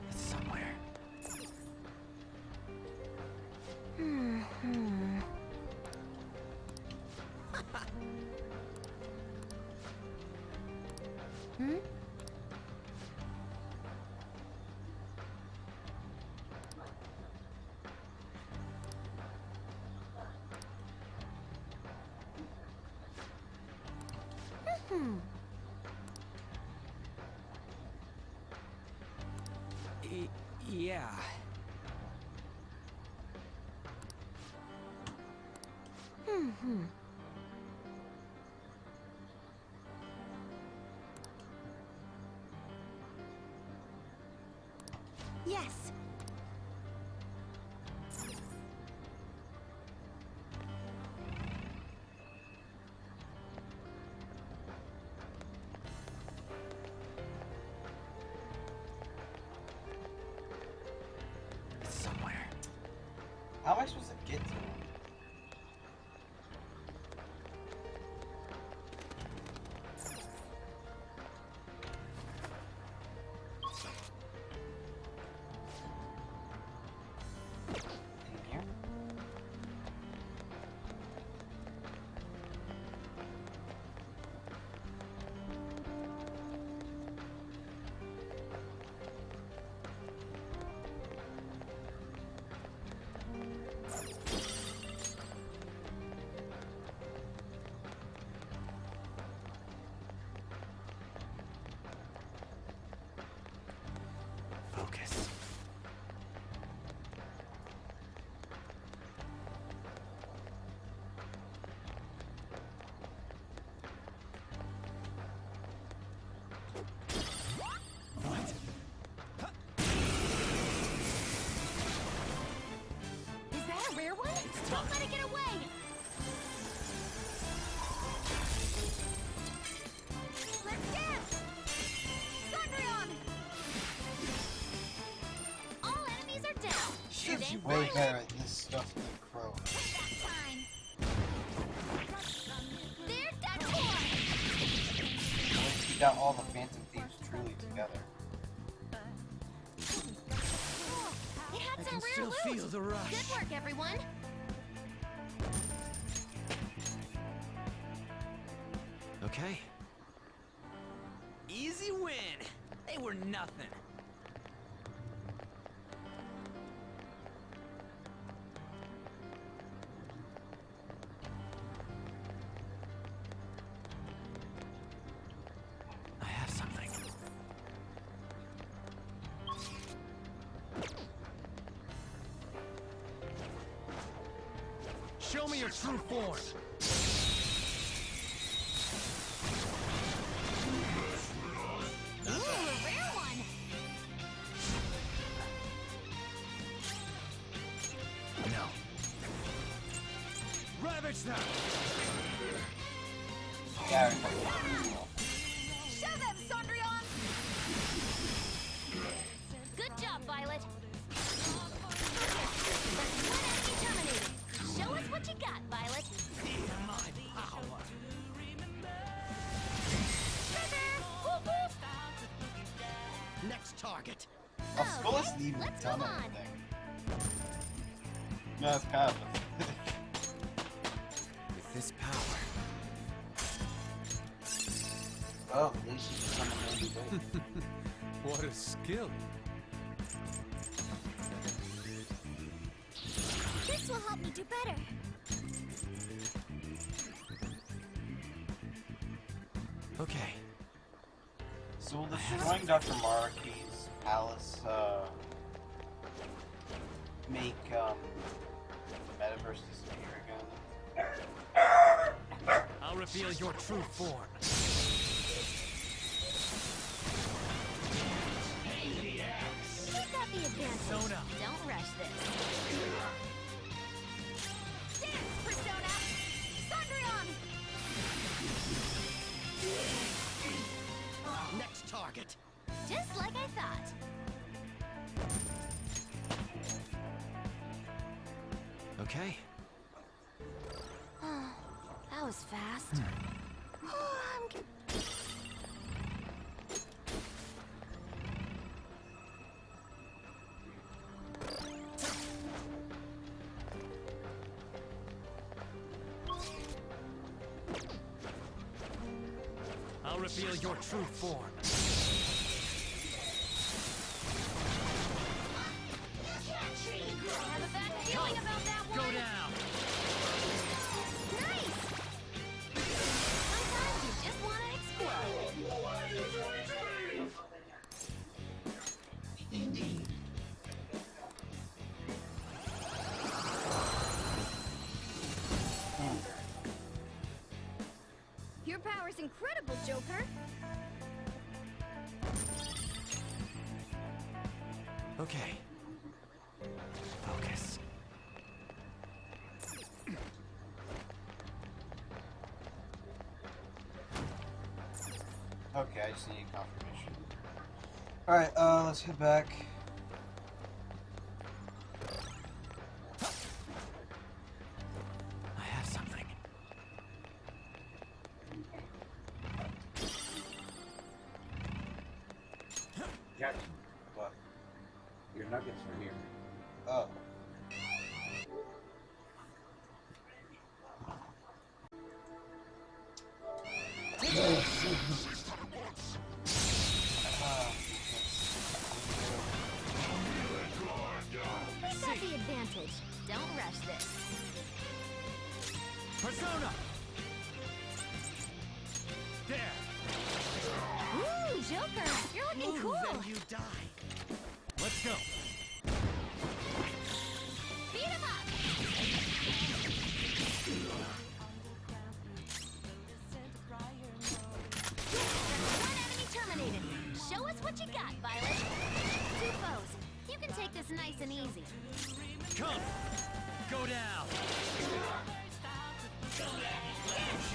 Speaker 12: It's somewhere.
Speaker 6: Yeah.
Speaker 1: Yes.
Speaker 12: It's somewhere.
Speaker 2: How am I supposed to get to him? In here?
Speaker 7: Don't let it get away!
Speaker 9: Let's dance! Sandrion!
Speaker 7: All enemies are down.
Speaker 2: She's way better at this stuff than Crow.
Speaker 7: Payback time.
Speaker 9: They're done for!
Speaker 2: At least we got all the Phantom Thieves truly together.
Speaker 7: It had
Speaker 10: I
Speaker 7: some
Speaker 10: can
Speaker 7: rare
Speaker 10: still
Speaker 7: loot.
Speaker 10: feel the rush.
Speaker 7: Good work, everyone.
Speaker 12: Okay.
Speaker 6: Easy win. They were nothing.
Speaker 12: I have something.
Speaker 6: Show me your true form.
Speaker 7: Ooh, a rare one.
Speaker 6: No. Ravage them.
Speaker 2: Yeah,
Speaker 9: Show them, Sandrion!
Speaker 7: Good job, Violet. One enemy terminated. Show us what you got, Violet.
Speaker 6: Feel my power.
Speaker 7: Trigger! Whoop, whoop.
Speaker 10: Next target.
Speaker 2: Our school hasn't even
Speaker 7: let's
Speaker 2: done
Speaker 7: move on.
Speaker 2: anything. No, it's kind of
Speaker 12: With this power.
Speaker 2: oh, at least she's become a baby baby.
Speaker 4: What a skill.
Speaker 3: This will help me do better.
Speaker 12: Okay.
Speaker 2: So will destroying Dr. Marukis' palace make the metaverse disappear again?
Speaker 6: I'll reveal your true form.
Speaker 7: You've got the advantage.
Speaker 6: Persona.
Speaker 7: Don't rush this.
Speaker 9: Dance, Persona! Sandrion!
Speaker 10: Next target.
Speaker 7: Just like I thought.
Speaker 12: Okay.
Speaker 7: That was fast.
Speaker 6: I'll reveal your true form.
Speaker 7: I have a bad feeling about that one.
Speaker 6: Go down.
Speaker 7: Nice! Sometimes you just want to explode.
Speaker 3: Your power's incredible, Joker.
Speaker 12: Okay. Focus.
Speaker 2: Okay, I just need confirmation. Alright, let's head back.
Speaker 12: I have something.
Speaker 2: Got you. What? Your nuggets are here. Oh.
Speaker 7: We've got the advantage. Don't rush this.
Speaker 6: Persona. There.
Speaker 7: Ooh, Joker, you're looking
Speaker 10: Move
Speaker 7: cool.
Speaker 10: and you die.
Speaker 6: Let's go.
Speaker 7: Beat him up. One enemy terminated. Show us what you got, Violet. Two foes. You can take this nice and easy.
Speaker 6: Come. Go down!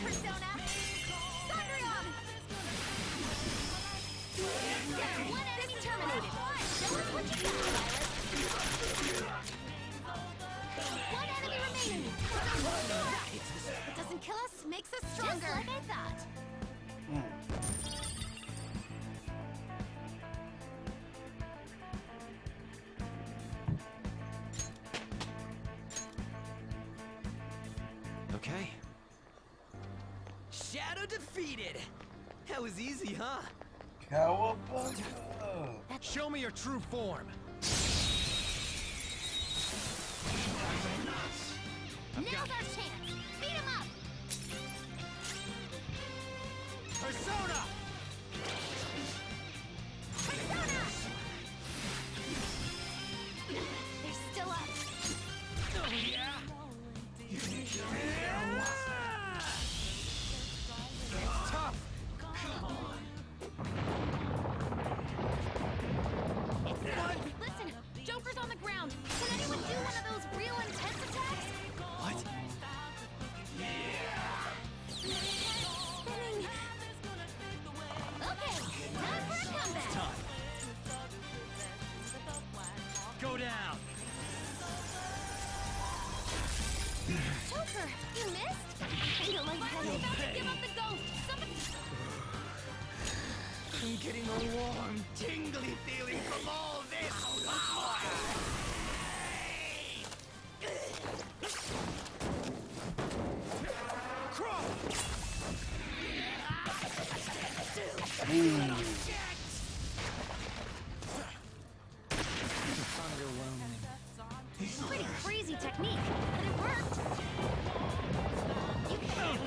Speaker 9: Persona! Cendrillon! One enemy terminated! Show us what you got, Violet! One enemy remaining! What doesn't kill us makes us stronger! Just like I thought!
Speaker 12: Okay.
Speaker 6: Shadow defeated! That was easy, huh?
Speaker 2: Cowabunga!
Speaker 6: Show me your true form!
Speaker 9: Now's our chance! Beat him up!
Speaker 6: Persona!
Speaker 9: Persona! They're still up!
Speaker 6: Oh, yeah? It's tough!
Speaker 9: It's fun! Listen! Joker's on the ground! Can anyone do one of those real intense attacks?
Speaker 12: What?
Speaker 9: Spinning! Okay! Time for a comeback!
Speaker 6: Go down!
Speaker 9: Joker! You missed? Kinda lightheaded. About to give up the ghost! Somebody...
Speaker 6: I'm getting a warm, tingly feeling from all this power! Crawl!
Speaker 9: Pretty crazy technique, but it worked!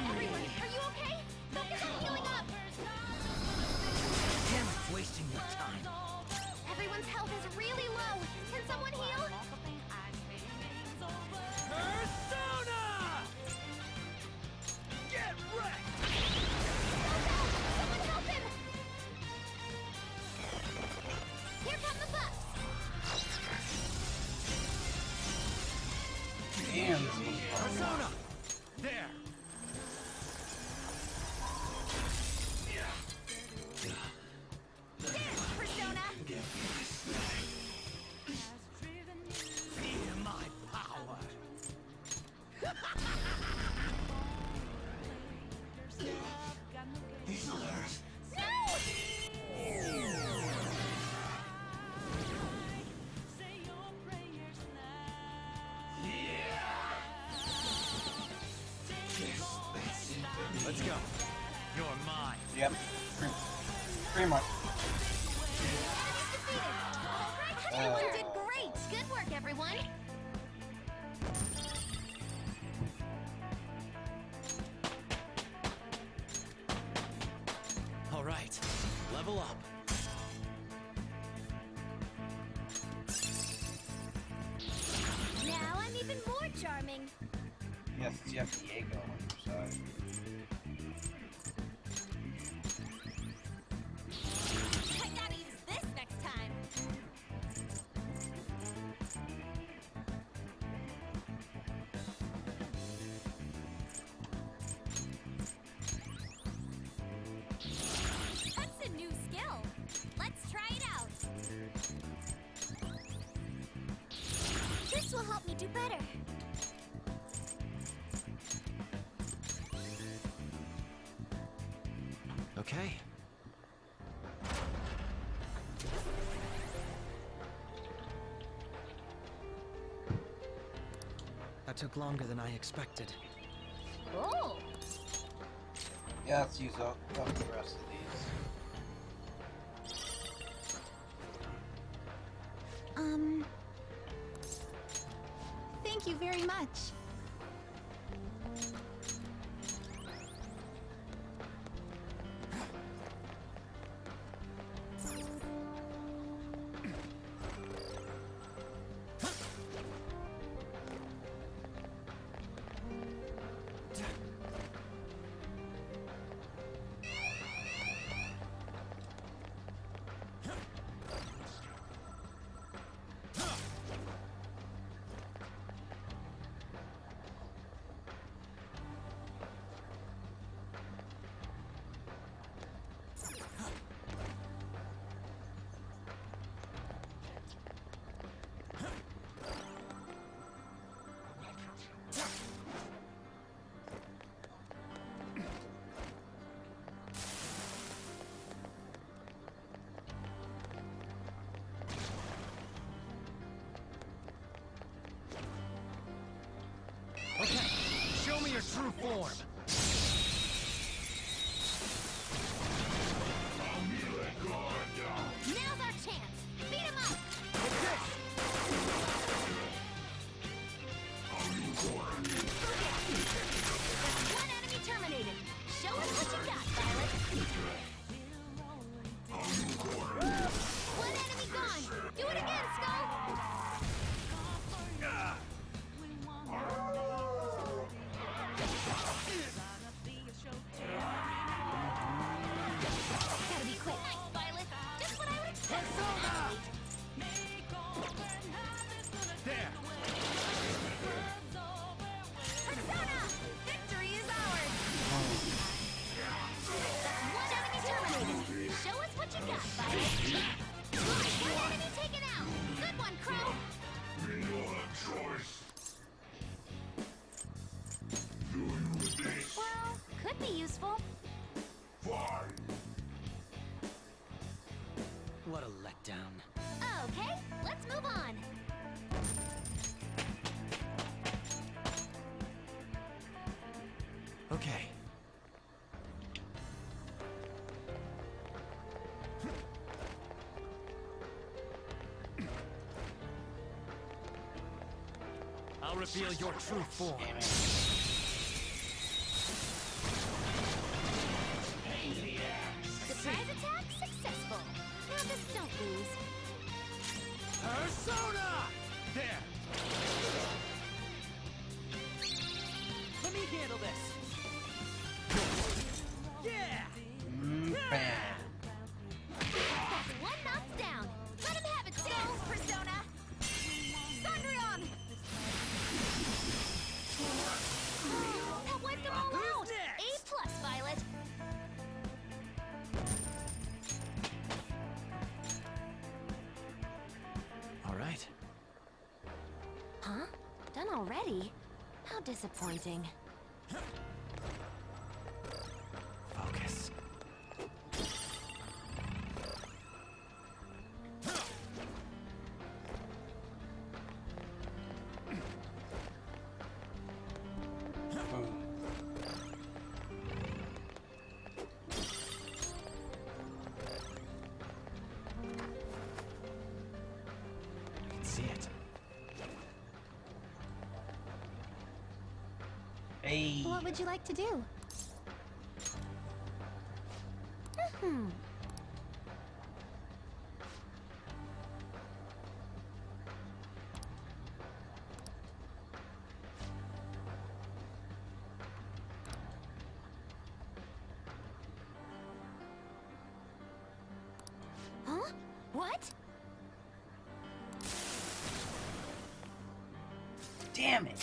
Speaker 9: Everyone, are you okay? Focus on healing up!
Speaker 6: Damn, it's wasting your time.
Speaker 9: Everyone's health is really low! Can someone heal?
Speaker 6: Persona! Get wrecked!
Speaker 9: Someone help him! Here come the buffs!
Speaker 2: Damn.
Speaker 6: Persona! There!
Speaker 9: Persona!
Speaker 6: Feel my power! Let's go. You're mine.
Speaker 2: Yep. Pretty much.
Speaker 9: Everyone did great! Good work, everyone!
Speaker 12: All right. Level up.
Speaker 3: Now I'm even more charming.
Speaker 2: Yes, you have Diego on your side.
Speaker 9: I gotta use this next time! That's a new skill! Let's try it out!
Speaker 3: This will help me do better.
Speaker 12: Okay.
Speaker 10: That took longer than I expected.
Speaker 9: Oh!
Speaker 2: Yeah, let's use up the rest of these.
Speaker 1: Thank you very much.
Speaker 6: your true form.
Speaker 7: Now's our chance. Beat him up. One enemy terminated. Show us what you got, Violet. One enemy gone. Do it again, Skull. Gotta be quick. Nice, Violet. Just what I would expect.
Speaker 6: There.
Speaker 9: Persona! Victory is ours!
Speaker 7: One enemy terminated. Show us what you got, Violet. One enemy taken out. Good one, Crow. Well, could be useful.
Speaker 10: What a letdown.
Speaker 7: Okay, let's move on.
Speaker 6: Okay. I'll reveal your true form.
Speaker 2: Damn it.
Speaker 7: Surprise attack successful. Now just don't lose.
Speaker 6: Persona! There. Let me handle this. Yeah!
Speaker 2: Bam.
Speaker 7: That's one knocked down. Let him have it, Skull.
Speaker 9: Persona! Sandrion!
Speaker 7: That wiped them all
Speaker 6: Who's
Speaker 7: out.
Speaker 6: next?
Speaker 7: A+, Violet.
Speaker 6: All right.
Speaker 7: Huh? Done already? How disappointing.
Speaker 6: Focus.
Speaker 2: Boom.
Speaker 6: I can see it.
Speaker 2: Hey.
Speaker 1: What would you like to do?
Speaker 7: Huh? What?
Speaker 2: Damn it.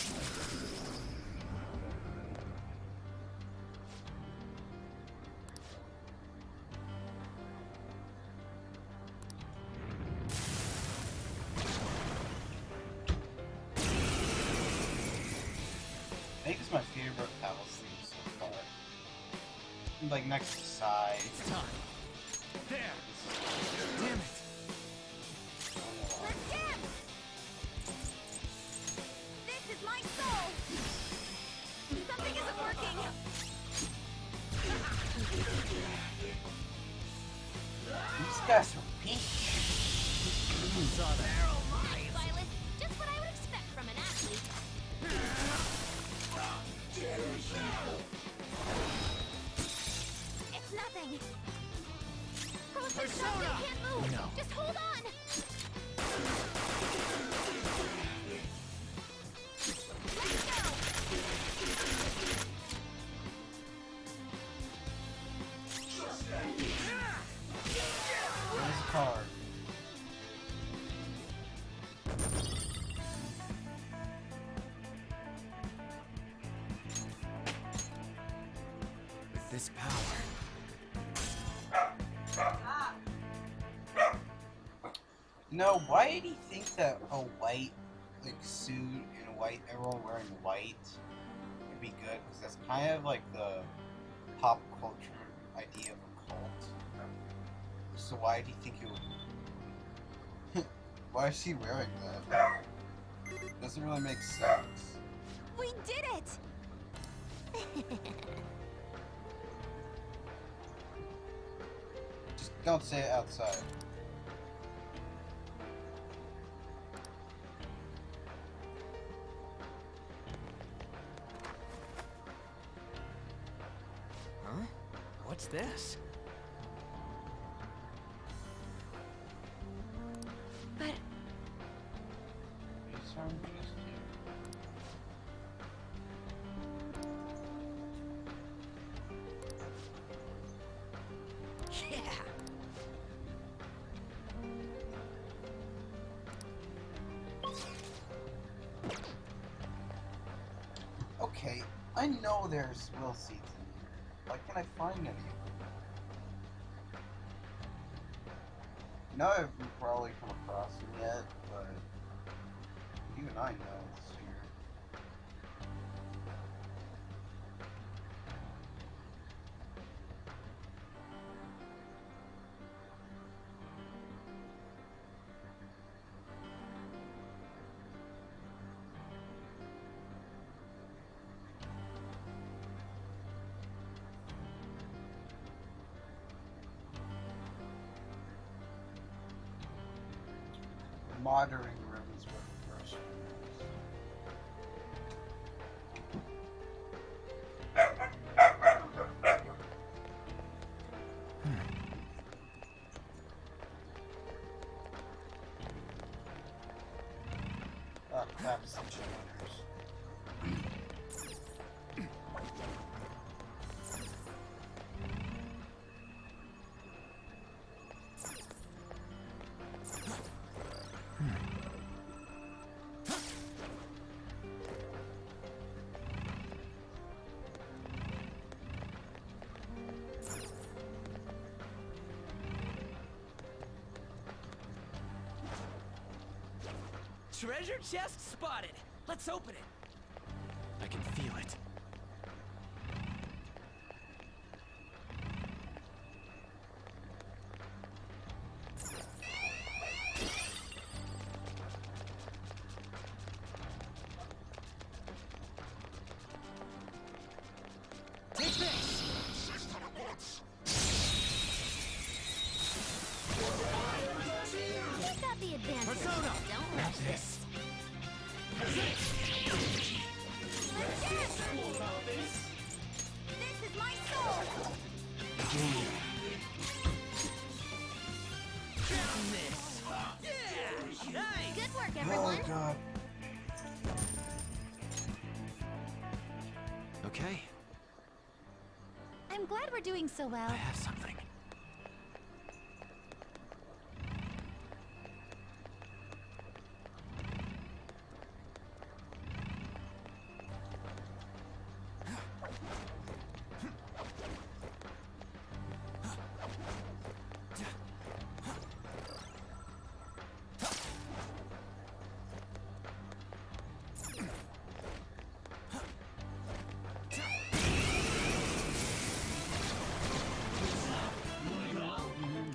Speaker 2: I think it's my favorite Palace theme so far. Like next to Sai.
Speaker 6: It's time. There. Damn it.
Speaker 9: Let's dance! This is my soul! Something isn't working!
Speaker 2: These guys are weak.
Speaker 6: Saw that.
Speaker 7: Nice, Violet. Just what I would expect from an athlete.
Speaker 9: It's nothing!
Speaker 6: Persona!
Speaker 7: Can't move.
Speaker 6: No.
Speaker 7: Just hold on.
Speaker 9: Let's go!
Speaker 2: There's a card.
Speaker 6: With this power.
Speaker 2: No, why did he think that a white like suit and a white everyone wearing white would be good? Because that's kind of like the pop culture idea of a cult. So why did he think it would? Why is he wearing that? Doesn't really make sense.
Speaker 9: We did it!
Speaker 2: Just don't say it outside.
Speaker 6: Huh? What's this?
Speaker 7: But
Speaker 2: These aren't just
Speaker 6: Yeah.
Speaker 2: Okay, I know there's will seeds in here. Why can't I find any of them? I haven't probably come across them yet, but even I know it's here. Monitoring room is where the first room is. That's the generators.
Speaker 6: Treasure chest spotted. Let's open it.
Speaker 12: I can feel it.
Speaker 6: Take this.
Speaker 7: we got the advantage.
Speaker 6: Persona.
Speaker 7: Don't rush this.
Speaker 9: This is my soul!
Speaker 7: Good work, everyone.
Speaker 2: Oh god.
Speaker 12: Okay,
Speaker 1: I'm glad we're doing so well.
Speaker 12: I have something.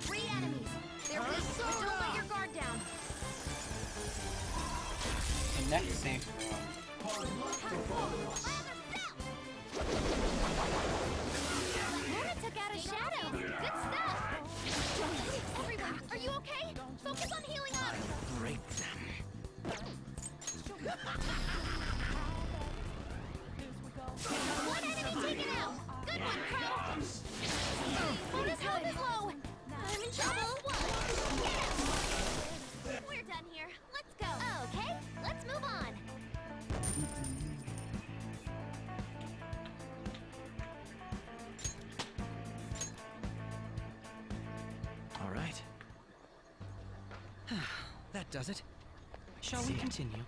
Speaker 7: Three enemies. They're weak, but don't let your guard down.
Speaker 2: The next safe room.
Speaker 7: Luna took out a shadow. Good stuff. Everyone, are you okay? Focus on healing up.
Speaker 6: Break them.
Speaker 7: One enemy taken out. Good one, Crow. Luna's health is low. I'm in trouble. We're done here. Let's go. Okay, let's move on.
Speaker 12: All right.
Speaker 10: That does it. Shall we continue?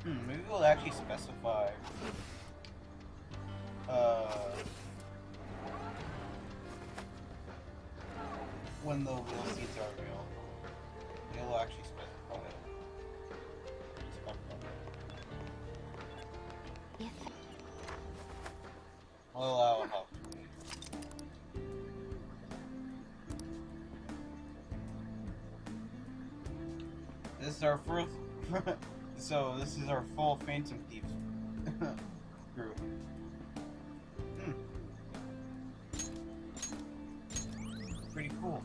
Speaker 2: Maybe we'll actually specify when the wheel seats are available. It'll actually specify it.
Speaker 7: If
Speaker 2: We'll allow a help. This is our first. So this is our full Phantom Thieves group. Pretty cool.